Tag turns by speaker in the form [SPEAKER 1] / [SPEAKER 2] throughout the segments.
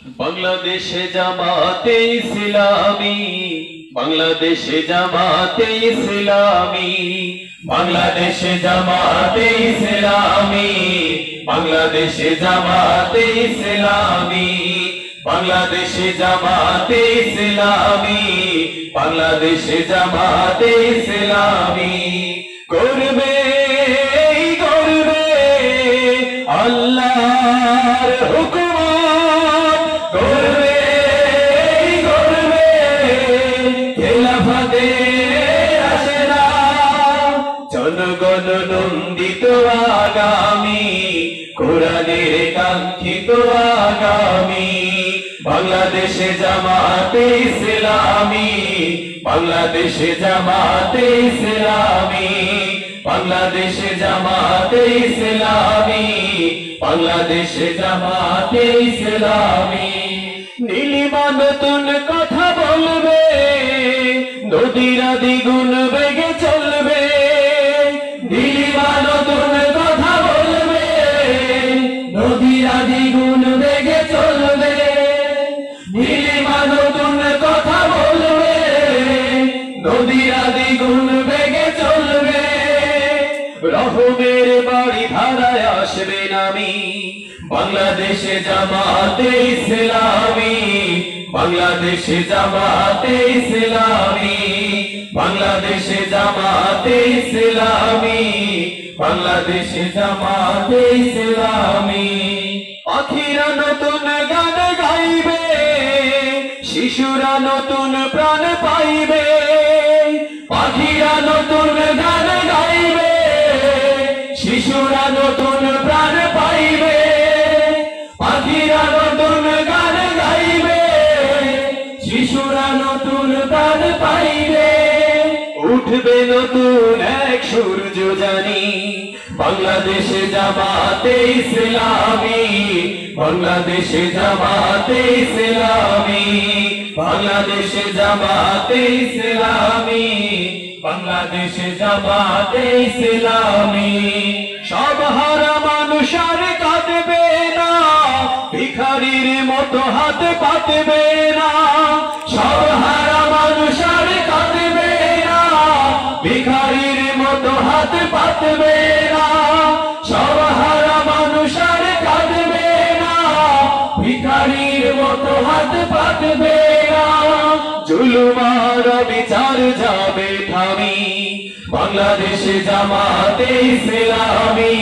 [SPEAKER 1] বাংলাদেশে জামাতে ইসলামী, বাংলাদেশে জামাতে ইসলামী, বাংলাদেশে জামাতে ইসলামী, বাংলাদেশে জামাতে ইসলামী, বাংলাদেশে জামাতে ইসলামী, বাংলাদেশে জামাতে ইসলামী করবে করবে আল্লাহর হুকুম করবে করবে খেলাফতে আসে না জনগণ নন্দিত আগামী কোরআনের কাঙ্ক্ষিত আগামী বাংলাদেশে জামাতে ইসলামী, বাংলাদেশে জামাতে ইসলামী, বাংলাদেশে জামাতে ইসলামী, বাংলাদেশে জামাতে ইসলামী নীলিমা নতুন কথা বলবে নদীরা দ্বিগুণ বেগে চলবে নীলিমা নতুন কথা বলবে নদীরা দ্বিগুণ বেগে চলবে নীলিমা নতুন কথা বলবে নদীরা দ্বিগুণ বেগে চলবে রহমের বাড়ি ধারায় আসবে নামি বাংলাদেশে জামাতে ইসলামী, বাংলাদেশে জামাতে ইসলামী, বাংলাদেশে জামাতে ইসলামী, বাংলাদেশে জামাতে ইসলামী পাখিরা নতুন গান গাইবে শিশুরা নতুন প্রাণ পাইবে পাখিরা নতুন গান গাইবে শিশুরা নতুন প্রাণ পাইবে পাখিরা নতুন গান গাইবে শিশুরা নতুন প্রাণ পাইবে উঠবে নতুন এক সূর্য জানি বাংলাদেশে জামাতে ইসলামী, বাংলাদেশে জামাতে ইসলামী, বাংলাদেশে জামাতে ইসলামী, বাংলাদেশে জামাতে ইসলামী সব হারা মানুষ আর কাঁদবে না ভিখারির মতো হাত পাতবে না সব হারা মানুষ আর কাঁদবে না ভিখারির মতো হাত পাতবে না সব হারা মানুষ আর কাঁদবে না ভিখারির মতো হাত পাতবে না জুলুমার বিচার যাবে থামি বাংলাদেশে জামাতে ইসলামী,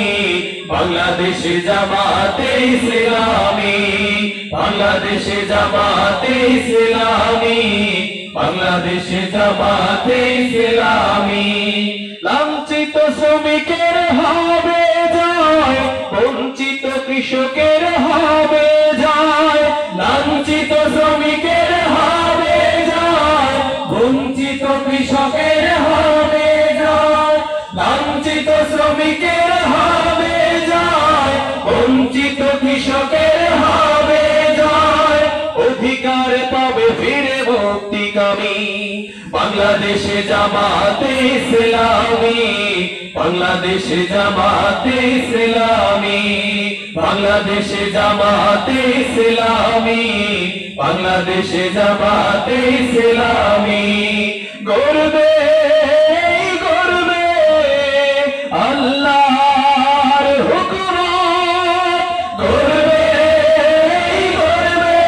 [SPEAKER 1] বাংলাদেশে জামাতে ইসলামী, বাংলাদেশে জামাতে ইসলামী, বাংলাদেশে জামাতে ইসলামী লাঞ্ছিত শ্রমিকের হবে জয় বঞ্চিত কৃষকের হবে জয় লাঞ্ছিত শ্রমিকের হবে জয় বঞ্চিত কৃষকের হবে জয় লাঞ্ছিত শ্রমিকের হবে জয় বঞ্চিত কৃষকের হবে জয় অধিকার পাবে ফিরে মুক্তিকামী বাংলাদেশে জামাতে ইসলামী, বাংলাদেশে জামাতে ইসলামী, বাংলাদেশে জামাতে ইসলামী, বাংলাদেশে জামাতে ইসলামী গর্বে গর্বে আল্লাহর হুকুম গর্বে গর্বে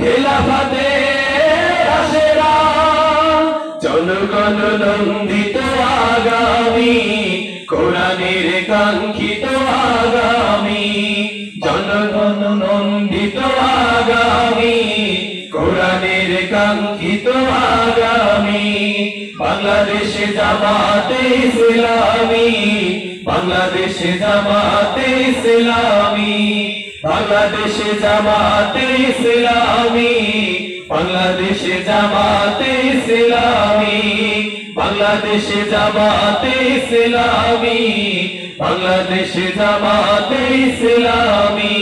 [SPEAKER 1] খেলাফতে আসেরা জনগণ নন্দিত আগামী কোরআনের কাঙ্ক্ষিত আগামী জনগণ নন্দিত আগামী কোরআনের কাঙ্ক্ষিত আগামী বাংলাদেশে জামাতে ইসলামী, বাংলাদেশে জামাতে ইসলামী, বাংলাদেশে জামাতে ইসলামী, বাংলাদেশে জামাতে ইসলামী, বাংলাদেশে জামাতে ইসলামী, বাংলাদেশে জামাতে ইসলামী।